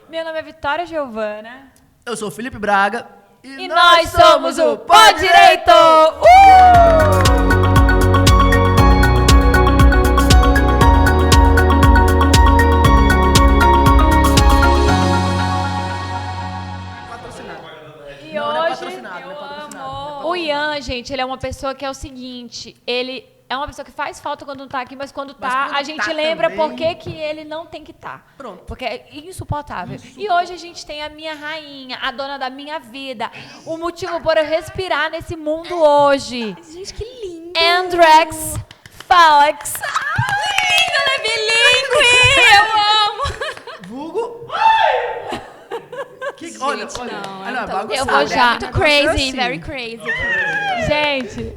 Meu nome é Vitória Giovana. Eu sou o Felipe Braga. E nós somos o Pode Direito! E hoje eu amo. O Ian, gente, ele é uma pessoa que é o seguinte, ele é uma pessoa que faz falta quando não tá aqui, mas quando tá, a gente lembra por que ele não tem que estar. Pronto. Porque é insuportável. E hoje a gente tem a minha rainha, a dona da minha vida, o motivo por eu respirar nesse mundo hoje. Gente, que lindo! Andrex Felix. Lindo, ela é bilíngue! Eu amo! Vulgo. Olha, não, bagunçada. Eu vou já. Muito crazy, Assim. very crazy. Gente.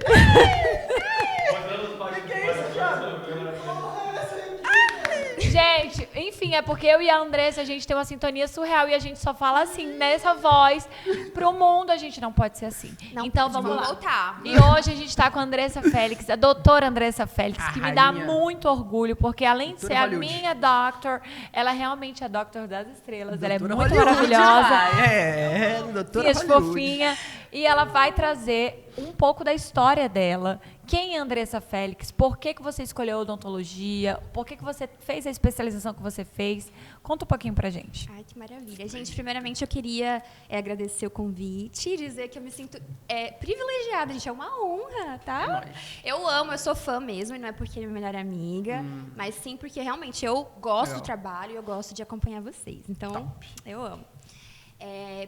Gente, enfim, é porque eu e a Andressa, a gente tem uma sintonia surreal e a gente só fala assim, nessa voz. Pro mundo, a gente não pode ser assim. Não, então, vamos lá. voltar. E hoje a gente tá com a Andressa Félix, a doutora Andressa Félix, que me dá rainha. muito orgulho, porque além de Doutora ser a Hollywood. minha doctor, ela realmente é doctor das estrelas. Ela é Doutora muito Hollywood, maravilhosa. doutora Filha Hollywood. fofinha. E ela vai trazer um pouco da história dela. Quem é Andressa Félix? Por que você escolheu odontologia? Por que você fez a especialização que você fez? Conta um pouquinho pra gente. Ai, que maravilha. Gente, primeiramente eu queria agradecer o convite e dizer que eu me sinto privilegiada, gente. É uma honra, tá? Eu amo, eu sou fã mesmo, e não é porque é minha melhor amiga, mas sim porque realmente eu gosto do trabalho e eu gosto de acompanhar vocês. Então, eu amo.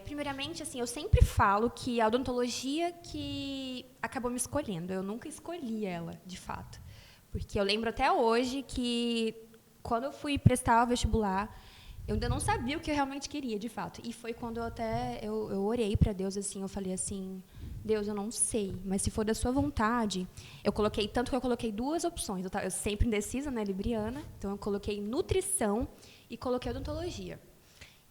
Primeiramente, assim, eu sempre falo que a odontologia que acabou me escolhendo. Eu nunca escolhi ela, de fato. Porque eu lembro até hoje que, quando eu fui prestar o vestibular, eu ainda não sabia o que eu realmente queria, de fato. E foi quando eu orei para Deus, assim, eu falei assim, Deus, eu não sei, mas se for da sua vontade, tanto que eu coloquei 2 opções. Eu sempre indecisa, né, libriana, então eu coloquei nutrição e coloquei odontologia.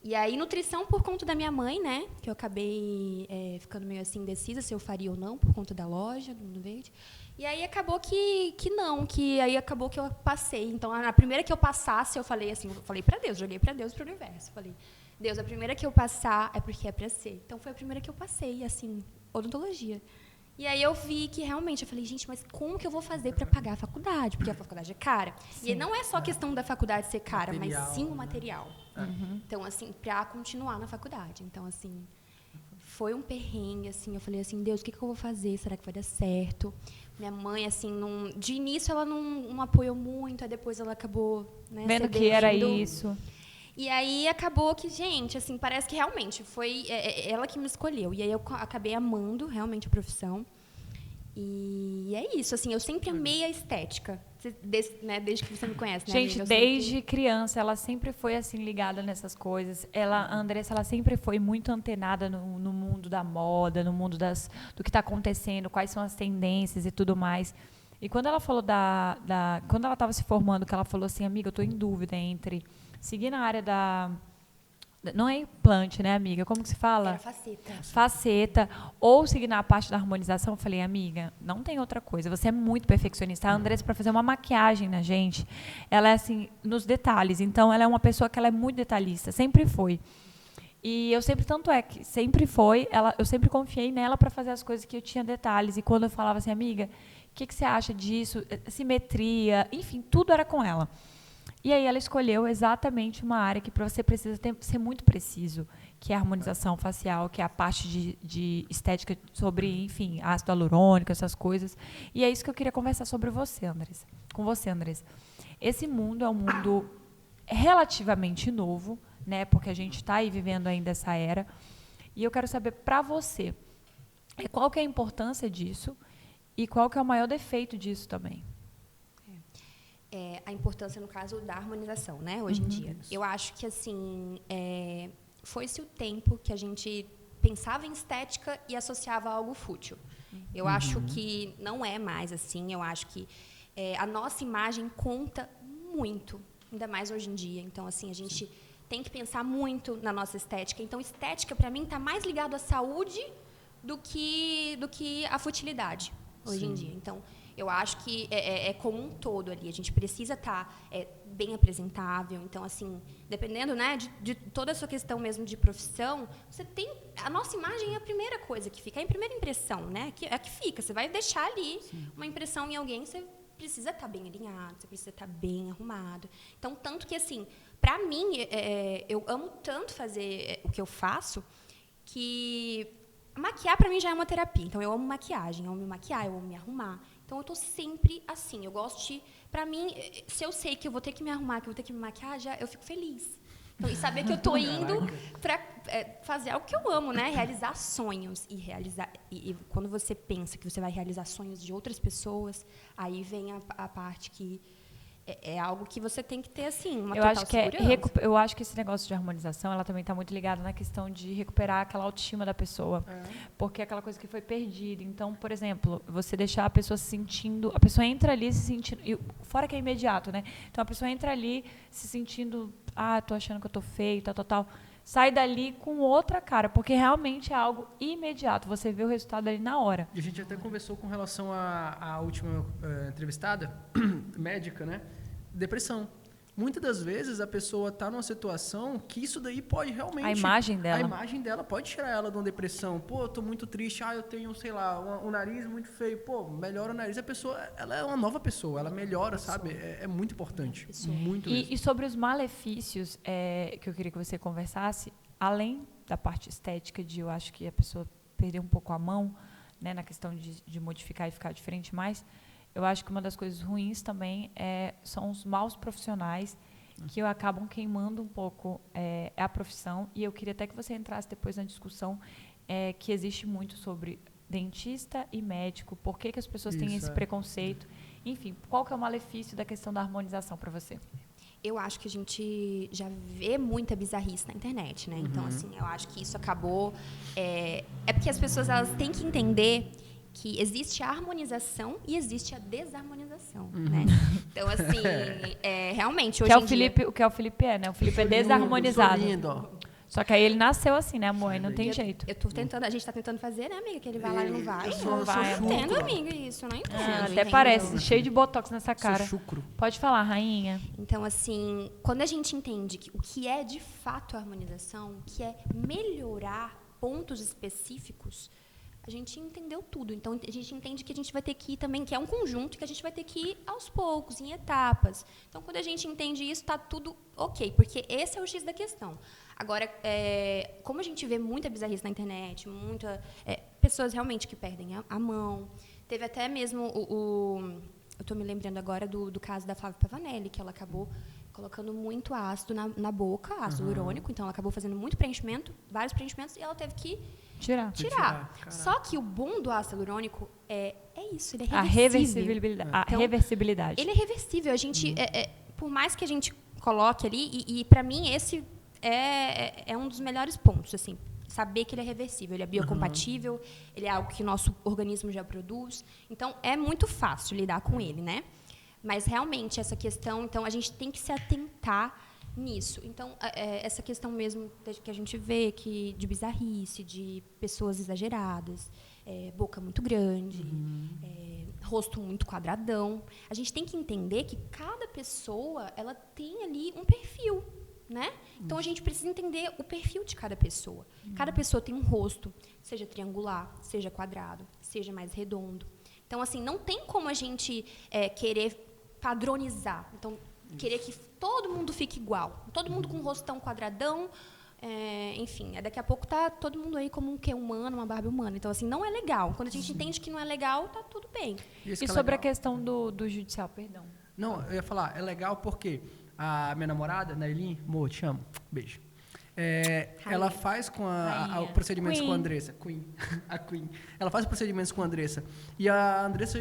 E aí, nutrição por conta da minha mãe, né? Que eu acabei ficando meio assim indecisa se eu faria ou não, por conta da loja, do Mundo Verde. E aí, acabou que não, que aí acabou que eu passei. Então, a primeira que eu passasse, eu falei assim, para Deus, joguei para Deus, para o universo. Falei, Deus, a primeira que eu passar é porque é para ser. Então, foi a primeira que eu passei, assim, odontologia. E aí, eu vi que, realmente, eu falei, gente, mas como que eu vou fazer para pagar a faculdade? Porque a faculdade é cara. Sim. E não é só questão da faculdade ser cara, mas sim o material. Então, assim, para continuar na faculdade. Então, assim, foi um perrengue, assim. Eu falei assim, Deus, o que eu vou fazer? Será que vai dar certo? Minha mãe, assim, de início, ela não apoiou muito. Aí, depois, ela acabou, né, Vendo que era isso. E aí, acabou que, gente, assim, parece que realmente foi ela que me escolheu. E aí, eu acabei amando, realmente, a profissão. E é isso, assim, eu sempre amei a estética, desde que você me conhece, né, Gente, amiga? desde criança, ela sempre foi, assim, ligada nessas coisas. A Andressa, ela sempre foi muito antenada no mundo da moda, no mundo do que está acontecendo, quais são as tendências e tudo mais. E quando ela falou quando ela estava se formando, que ela falou assim, amiga, eu estou em dúvida entre seguir na área não é implante, né, amiga? Como que se fala? Era faceta. Faceta. Ou seguir na parte da harmonização. Eu falei, amiga, não tem outra coisa. Você é muito perfeccionista. A Andressa, para fazer uma maquiagem na gente, ela é assim, nos detalhes. Então, ela é uma pessoa que ela é muito detalhista. Sempre foi. E eu sempre, tanto é que sempre foi, eu sempre confiei nela para fazer as coisas que eu tinha detalhes. E quando eu falava assim, amiga, o que você acha disso? Simetria, enfim, tudo era com ela. E aí ela escolheu exatamente uma área que você precisa ser muito preciso, que é a harmonização facial, que é a parte de estética sobre, enfim, ácido hialurônico, essas coisas. E é isso que eu queria conversar sobre com você, Andressa. Esse mundo é um mundo relativamente novo, né, porque a gente está aí vivendo ainda essa era. E eu quero saber, para você, qual que é a importância disso e qual que é o maior defeito disso também? A importância, no caso, da harmonização, né, hoje em dia. Eu acho que, assim, foi-se o tempo que a gente pensava em estética e associava a algo fútil. Eu acho que não é mais assim. Eu acho que a nossa imagem conta muito, ainda mais hoje em dia. Então, assim, a gente tem que pensar muito na nossa estética. Então, estética, para mim, está mais ligado à saúde do que à futilidade, hoje em dia. Então, Eu acho que é como um todo ali. A gente precisa estar bem apresentável. Então, assim, dependendo, né, de toda essa questão mesmo de profissão, você tem... A nossa imagem é a primeira coisa que fica, é a primeira impressão, né? É a que fica. Você vai deixar ali uma impressão em alguém, você precisa estar bem alinhado, você precisa estar bem arrumado. Então, tanto que, assim, para mim, eu amo tanto fazer o que eu faço, que maquiar, para mim, já é uma terapia. Então, eu amo maquiagem, eu amo me maquiar, eu amo me arrumar. Então, eu estou sempre assim. Eu gosto de... Para mim, se eu sei que eu vou ter que me arrumar, que eu vou ter que me maquiar, eu fico feliz. Então, e saber que eu estou indo para fazer algo que eu amo, né? Realizar sonhos. E quando você pensa que você vai realizar sonhos de outras pessoas, aí vem a parte que é algo que você tem que ter, assim, uma total segurança. Eu acho que esse negócio de harmonização, ela também está muito ligada na questão de recuperar aquela autoestima da pessoa. Porque é aquela coisa que foi perdida. Então, por exemplo, você deixar a pessoa se sentindo... A pessoa entra ali se sentindo... Fora que é imediato, né? Então, a pessoa entra ali se sentindo... tô achando que eu tô feio, tal. Sai dali com outra cara, porque realmente é algo imediato. Você vê o resultado ali na hora. E a gente até conversou com relação à última entrevistada, médica, né? Depressão. Muitas das vezes a pessoa está numa situação que isso daí pode realmente... A imagem dela pode tirar ela de uma depressão. Pô, eu tô muito triste, eu tenho, sei lá, um nariz muito feio. Pô, melhora o nariz. A pessoa, ela é uma nova pessoa, ela melhora, sabe? É muito importante. Muito mesmo. E sobre os malefícios que eu queria que você conversasse, além da parte estética, eu acho que a pessoa perdeu um pouco a mão, né, na questão de modificar e ficar diferente, mas... Eu acho que uma das coisas ruins também são os maus profissionais que acabam queimando um pouco a profissão. E eu queria até que você entrasse depois na discussão que existe muito sobre dentista e médico, por que as pessoas têm esse preconceito. Enfim, qual que é o malefício da questão da harmonização para você? Eu acho que a gente já vê muita bizarrice na internet, né? Então, assim, eu acho que isso acabou... É porque as pessoas elas têm que entender... que existe a harmonização e existe a desarmonização, né? Então, assim, realmente, hoje em dia... O que é o Felipe né? O Felipe é desarmonizado. Só que aí ele nasceu assim, né, amor? Não tem jeito. Eu tô tentando, a gente tá tentando fazer, né, amiga? Que ele vai lá e não vai. Não vai. Eu não entendo, amiga, isso. Eu não entendo. Até parece, cheio de botox nessa cara. Chucro. Pode falar, rainha. Então, assim, quando a gente entende o que é de fato a harmonização, que é melhorar pontos específicos, a gente entendeu tudo. Então, a gente entende que a gente vai ter que ir também, que é um conjunto, que a gente vai ter que ir aos poucos, em etapas. Então, quando a gente entende isso, está tudo ok, porque esse é o X da questão. Agora, como a gente vê muita bizarrice na internet, pessoas realmente que perdem a mão. Teve até mesmo eu estou me lembrando agora do caso da Flávia Pavanelli, que ela acabou colocando muito ácido na boca, ácido hialurônico, então ela acabou fazendo muito preenchimento, vários preenchimentos, e ela teve que tirar. Só que o bom do ácido hialurônico é isso, ele é reversível. A reversibilidade. Ele é reversível. A gente, por mais que a gente coloque ali, e para mim esse é um dos melhores pontos, assim, saber que ele é reversível, ele é biocompatível, ele é algo que o nosso organismo já produz. Então, é muito fácil lidar com ele, né? Mas, realmente, essa questão... Então, a gente tem que se atentar nisso. Então, essa questão mesmo que a gente vê de bizarrice, de pessoas exageradas, boca muito grande, rosto muito quadradão. A gente tem que entender que cada pessoa ela tem ali um perfil, né? Então, a gente precisa entender o perfil de cada pessoa. Cada pessoa tem um rosto, seja triangular, seja quadrado, seja mais redondo. Então, assim, não tem como a gente querer padronizar. Então, querer que todo mundo fique igual. Todo mundo com um rostão quadradão. Enfim, daqui a pouco tá todo mundo aí como um quê humano, uma Barbie humana. Então, assim, não é legal. Quando a gente entende que não é legal, tá tudo bem. E sobre a questão do judicial, perdão? Não, eu ia falar, é legal porque a minha namorada, Nailin, amor, te amo, beijo. Ela faz com os procedimentos com a Andressa. A Queen. Ela faz os procedimentos com a Andressa. E a Andressa,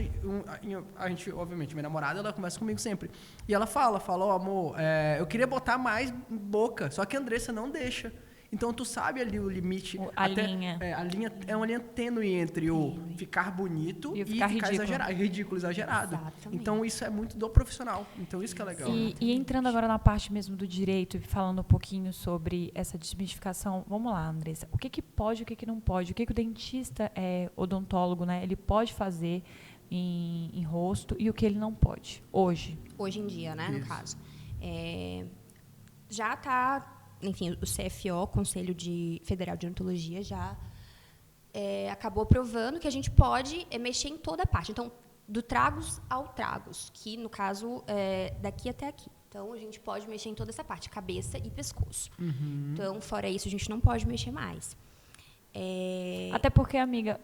a gente, obviamente, minha namorada, ela conversa comigo sempre. E ela fala, amor, eu queria botar mais boca, só que a Andressa não deixa. Então, tu sabe ali o limite. A linha. A linha é uma linha tênue entre o ficar bonito e ficar ridículo, exagerado. Exatamente. Então, isso é muito do profissional. Então, isso que é legal. E entrando agora na parte mesmo do direito e falando um pouquinho sobre essa desmistificação, vamos lá, Andressa. O que pode e o que não pode? O que o dentista odontólogo, né, ele pode fazer em rosto e o que ele não pode, hoje? Hoje em dia, né, no caso. Já está, enfim, o CFO, Conselho Federal de Odontologia, já acabou provando que a gente pode mexer em toda a parte. Então, do tragus ao tragus, que, no caso, daqui até aqui. Então, a gente pode mexer em toda essa parte, cabeça e pescoço. Então, fora isso, a gente não pode mexer mais. Até porque, amiga,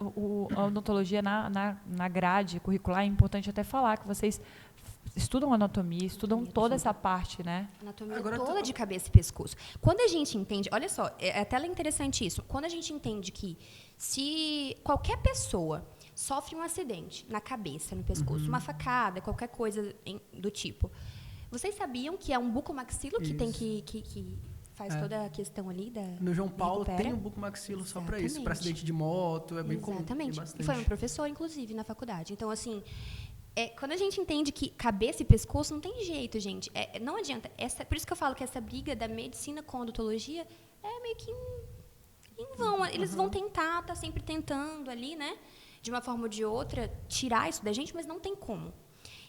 a odontologia na grade curricular, é importante até falar que vocês estudam anatomia, estudam toda essa parte, né? Anatomia toda de cabeça e pescoço. Quando a gente entende, olha só, é até interessante isso, quando a gente entende que se qualquer pessoa sofre um acidente na cabeça, no pescoço, uma facada, qualquer coisa do tipo, vocês sabiam que é um bucomaxilo que tem que faz toda a questão ali da... No João Paulo tem um bucomaxilo só para isso, para acidente de moto, é bem comum. Exatamente. E foi um professor, inclusive, na faculdade. Então, assim, quando a gente entende que cabeça e pescoço não tem jeito, gente. Não adianta. Por isso que eu falo que essa briga da medicina com a odontologia é meio que em vão. Eles vão tentar, tá sempre tentando ali, né? De uma forma ou de outra, tirar isso da gente, mas não tem como.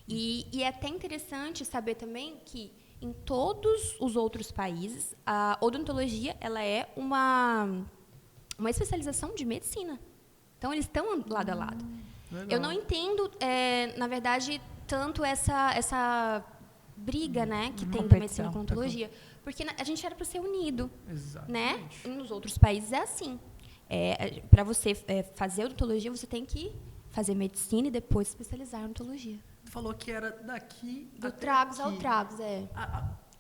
E é até interessante saber também que em todos os outros países, a odontologia ela é uma especialização de medicina. Então, eles estão lado a lado. Legal. Eu não entendo, na verdade, tanto essa briga, né, que tem da medicina com a odontologia, porque a gente era para ser unido. Exatamente. Né? Nos outros países é assim. Para você fazer odontologia, você tem que fazer medicina e depois se especializar em odontologia. Tu falou que era daqui do até tragus aqui. ao tragus,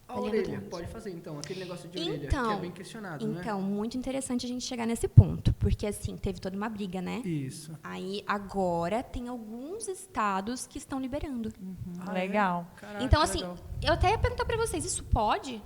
A orelha, pode fazer, então, aquele negócio de orelha, que é bem questionado, né? Então, muito interessante a gente chegar nesse ponto, porque, assim, teve toda uma briga, né? Isso. Aí, agora, tem alguns estados que estão liberando. Legal. Caraca, então, assim, legal. eu até ia perguntar para vocês, isso pode?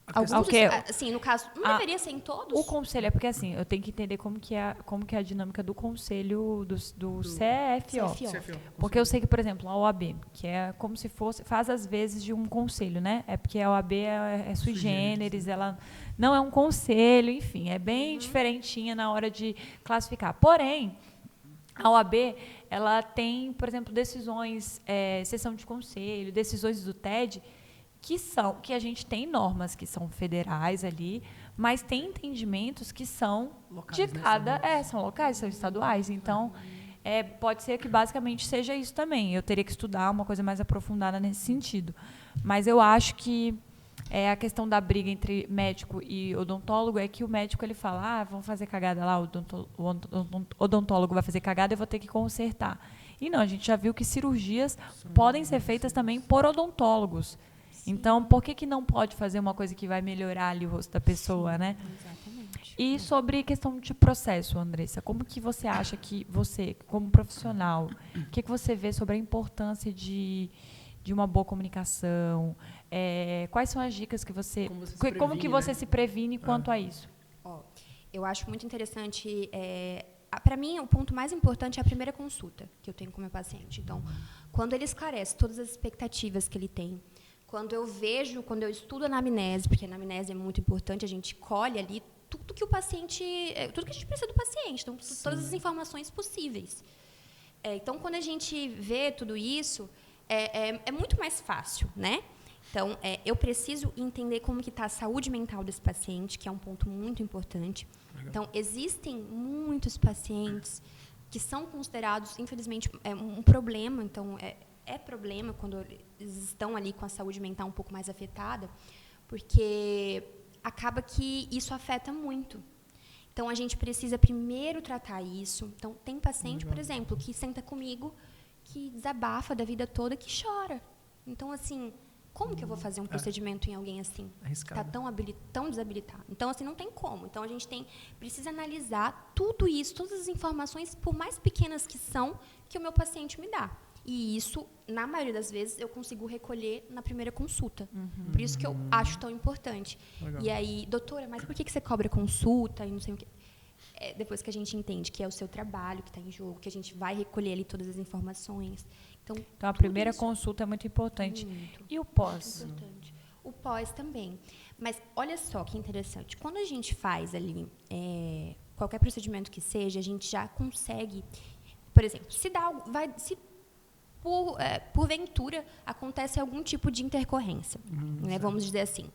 O quê? Assim, no caso, não deveria ser em todos? O conselho, é porque assim, eu tenho que entender como que é a dinâmica do conselho do CFO. Porque eu sei que, por exemplo, a OAB, que é como se fosse, faz às vezes de um conselho, né? É porque a OAB é sui generis, ela não é um conselho, enfim, é bem diferentinha na hora de classificar. Porém, a OAB, ela tem, por exemplo, decisões, sessão de conselho, decisões do TED, que a gente tem normas que são federais ali, mas tem entendimentos que são locais, de cada... são locais, são estaduais. Então, pode ser que basicamente seja isso também. Eu teria que estudar uma coisa mais aprofundada nesse sentido. Mas eu acho que a questão da briga entre médico e odontólogo é que o médico ele fala, vamos fazer cagada lá, o odontólogo vai fazer cagada, eu vou ter que consertar. E não, a gente já viu que cirurgias podem ser feitas também por odontólogos. Então, por que não pode fazer uma coisa que vai melhorar ali o rosto da pessoa, né? Exatamente. E sobre questão de processo, Andressa, como que você acha que você, como profissional, o que você vê sobre a importância de uma boa comunicação? Quais são as dicas que você... Como que você se previne quanto a isso? Eu acho muito interessante... Para mim, o ponto mais importante é a primeira consulta que eu tenho com o meu paciente. Então, quando ele esclarece todas as expectativas que ele tem, quando eu estudo a anamnese, porque a anamnese é muito importante, a gente colhe ali tudo que a gente precisa do paciente, então, todas as informações possíveis. Então, quando a gente vê tudo isso, é muito mais fácil, né? Então, eu preciso entender como que está a saúde mental desse paciente, que é um ponto muito importante. Legal. Então, existem muitos pacientes que são considerados, infelizmente, um problema. Então, problema quando eles estão ali com a saúde mental um pouco mais afetada, porque acaba que isso afeta muito. Então, a gente precisa primeiro tratar isso. Então, tem paciente, por exemplo, que senta comigo, que desabafa da vida toda, que chora. Então, assim, como que eu vou fazer um procedimento em alguém assim? Está tão desabilitado. Então, assim, não tem como. Então, a gente precisa analisar tudo isso, todas as informações, por mais pequenas que são, que o meu paciente me dá. E isso, na maioria das vezes, eu consigo recolher na primeira consulta. Por isso que eu acho tão importante. Legal. E aí, doutora, mas por que você cobra consulta e não sei o quê? Depois que a gente entende que é o seu trabalho que está em jogo, que a gente vai recolher ali todas as informações. Então a primeira consulta é muito importante. E o pós? Importante. O pós também. Mas olha só que interessante. Quando a gente faz ali qualquer procedimento que seja, a gente já consegue por exemplo, se porventura acontece algum tipo de intercorrência, né, vamos dizer assim,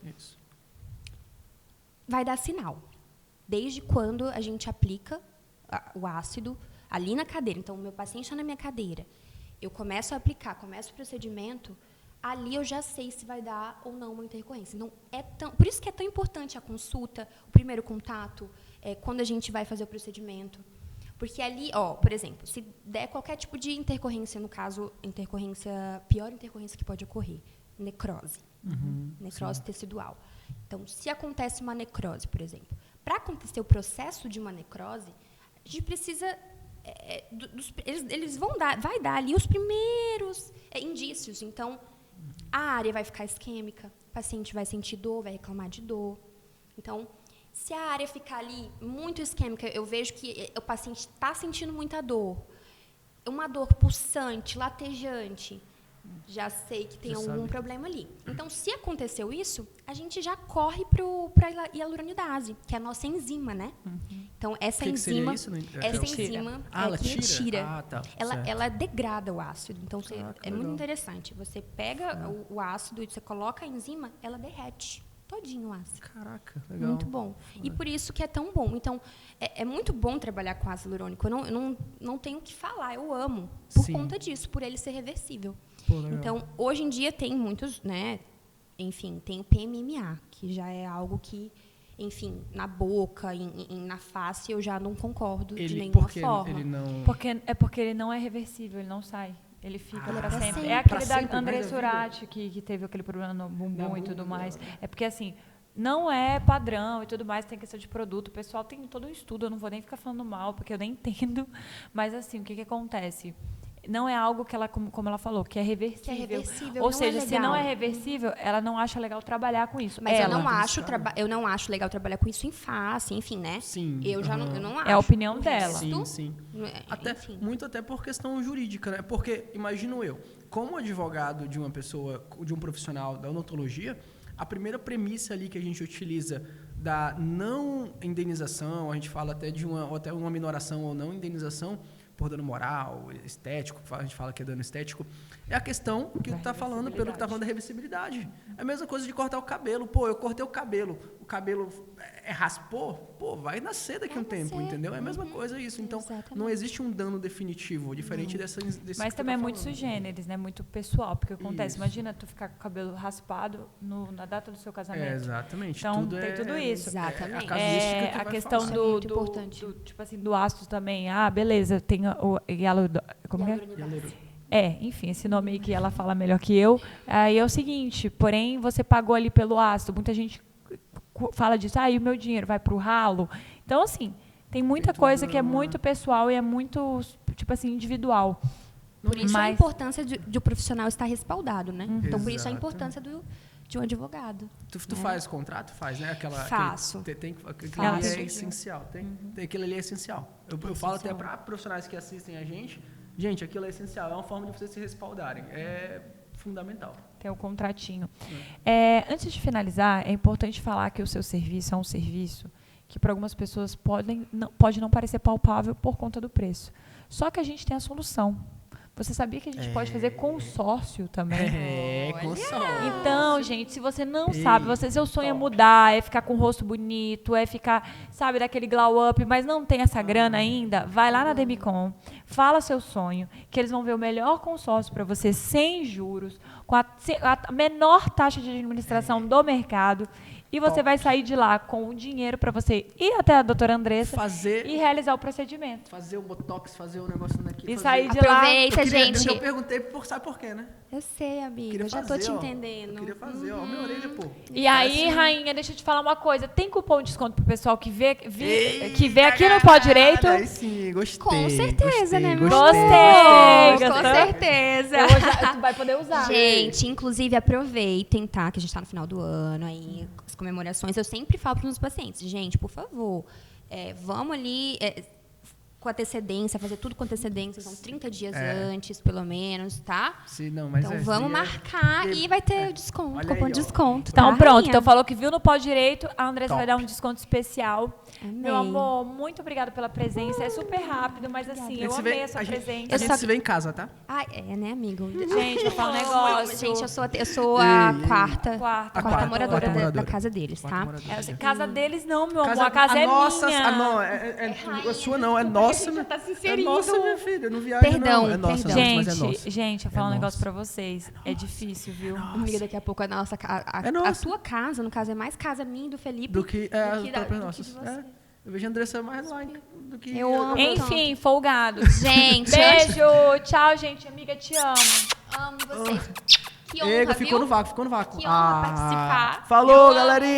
vai dar sinal. Desde quando a gente aplica o ácido ali na cadeira. Então, o meu paciente está na minha cadeira, eu começo a aplicar, começo o procedimento, ali eu já sei se vai dar ou não uma intercorrência. Então, por isso que é tão importante a consulta, o primeiro contato, quando a gente vai fazer o procedimento. Porque ali, por exemplo, se der qualquer tipo de intercorrência, no caso, pior intercorrência que pode ocorrer, necrose. Necrose tecidual. Então, se acontece uma necrose, por exemplo, para acontecer o processo de uma necrose, a gente precisa... vai dar ali os primeiros indícios. Então, a área vai ficar isquêmica, o paciente vai sentir dor, vai reclamar de dor. Então, se a área ficar ali muito isquêmica, eu vejo que o paciente está sentindo muita dor, uma dor pulsante, latejante, já sei que tem algum problema ali. Então, se aconteceu isso, a gente já corre para a hialuronidase, que é a nossa enzima, né? Então, essa enzima que tira. Ela degrada o ácido. Então, é muito interessante. Você pega o ácido e você coloca a enzima, ela derrete todinho o ácido. Caraca, legal. Muito bom. E por isso que é tão bom. Então, é muito bom trabalhar com ácido hialurônico. Eu não tenho o que falar, eu amo. Por conta disso, por ele ser reversível. Então, hoje em dia tem muitos, né? Enfim, tem o PMMA, que já é algo que, enfim, na boca, na face, eu já não concordo de nenhuma forma. Ele não... Porque ele não é reversível, ele não sai. Ele fica para sempre. sempre. É aquele Pra da André Surati, que teve aquele problema no bumbum e tudo mais. É porque, assim, não é padrão e tudo mais, tem questão de produto. O pessoal tem todo um estudo, eu não vou nem ficar falando mal, porque eu nem entendo. Mas, assim, o que acontece? Não é algo que ela, como ela falou, que é reversível. Ou seja, se não é reversível, ela não acha legal trabalhar com isso. Mas eu não acho legal trabalhar com isso em face, enfim, né? Sim. Eu não acho. É a opinião dela. Sim. Muito até por questão jurídica, né? Porque, imagino eu, como advogado de uma pessoa, de um profissional da odontologia, a primeira premissa ali que a gente utiliza da não indenização, a gente fala até de uma minoração ou não indenização, por dano moral, estético, a gente fala que é dano estético, é a questão que está falando, pelo que está falando da reversibilidade. É a mesma coisa de cortar o cabelo. Pô, eu cortei o cabelo raspou, vai nascer daqui a um tempo, entendeu? É a mesma coisa isso. Então, não existe um dano definitivo, diferente desse Mas também é muito sui generis, né? Muito pessoal, porque acontece, imagina tu ficar com o cabelo raspado na data do seu casamento. Exatamente. Então, tem tudo isso. Exatamente. A questão do tipo assim, do ácido também. Beleza, tem o como é? Enfim, esse nome aí que ela fala melhor que eu. Aí é o seguinte, porém, você pagou ali pelo ácido. Muita gente fala disso, e o meu dinheiro vai para o ralo. Então, assim, tem muita coisa que é muito pessoal e é muito, tipo assim, individual. Por isso a importância de o profissional estar respaldado, né? Então, por isso a importância de um advogado. Tu faz contrato? Faz, né? Faço. Aquilo ali é essencial. Aquilo ali é essencial. Eu falo até para profissionais que assistem a gente, aquilo é essencial. É uma forma de vocês se respaldarem. É fundamental. Tem o contratinho. Antes de finalizar, é importante falar que o seu serviço é um serviço que para algumas pessoas pode não parecer palpável por conta do preço. Só que a gente tem a solução. Você sabia que a gente pode fazer consórcio também? Consórcio. Então, gente, se você não sabe, seu sonho é mudar, é ficar com o rosto bonito, é ficar, sabe, daquele glow up, mas não tem essa grana ainda, vai lá na Demicon, fala seu sonho, que eles vão ver o melhor consórcio para você, sem juros, com a menor taxa de administração do mercado. E você vai sair de lá com o dinheiro para você ir até a doutora Andressa e realizar o procedimento. Fazer o botox, fazer o negócio daqui. E sair de Aproveita, gente. Eu perguntei, sabe por quê, né? Eu sei, amiga. Eu já tô te entendendo. Eu queria fazer, minha orelha, pô. E aí, rainha, deixa eu te falar uma coisa. Tem cupom de desconto pro pessoal que vê aqui no Pó Direito? Aí sim, gostei. Com certeza, né? Gostei. Com certeza. Tu vai poder usar. Gente, inclusive, aproveitem, tá? Que a gente tá no final do ano aí, as comemorações. Eu sempre falo para os meus pacientes, gente, por favor, vamos ali... com antecedência, fazer tudo com antecedência, então 30 dias antes, pelo menos, tá? Sim, não, mas então vamos marcar e vai ter desconto, cupom de desconto. Então tá, pronto, rainha? então falou que viu no Pode Direito, a Andressa Top. vai dar um desconto especial. Amei. Meu amor, muito obrigada pela presença. É super rápido, mas assim, eu amei a sua presença. A gente se vê em casa, tá? Ah, né, amigo? Gente, vou falar um negócio. Gente, eu sou a quarta moradora da casa deles, tá? Casa deles não, meu amor. A casa é nossa, minha. Ah, não, a sua não, é nossa. Já tá se É inserindo. nossa, minha filha, não viaja Perdão, não. É nossa, perdão. mas é nossa. Gente, eu vou falar um É negócio nossa. pra vocês. É difícil, viu? Amiga, daqui a pouco a nossa É nossa. a tua casa, no caso, é mais casa minha e do Felipe Do que as próprias do que nossas. de você. Eu vejo a Andressa mais lá do que... Eu amo. Enfim, folgados. Gente, Beijo. Tchau, gente. Amiga, te amo. amo vocês. Que honra, Ego, ficou viu? no vácuo, ficou no vácuo. Que honra participar. Falou, Eu amo. galerinha!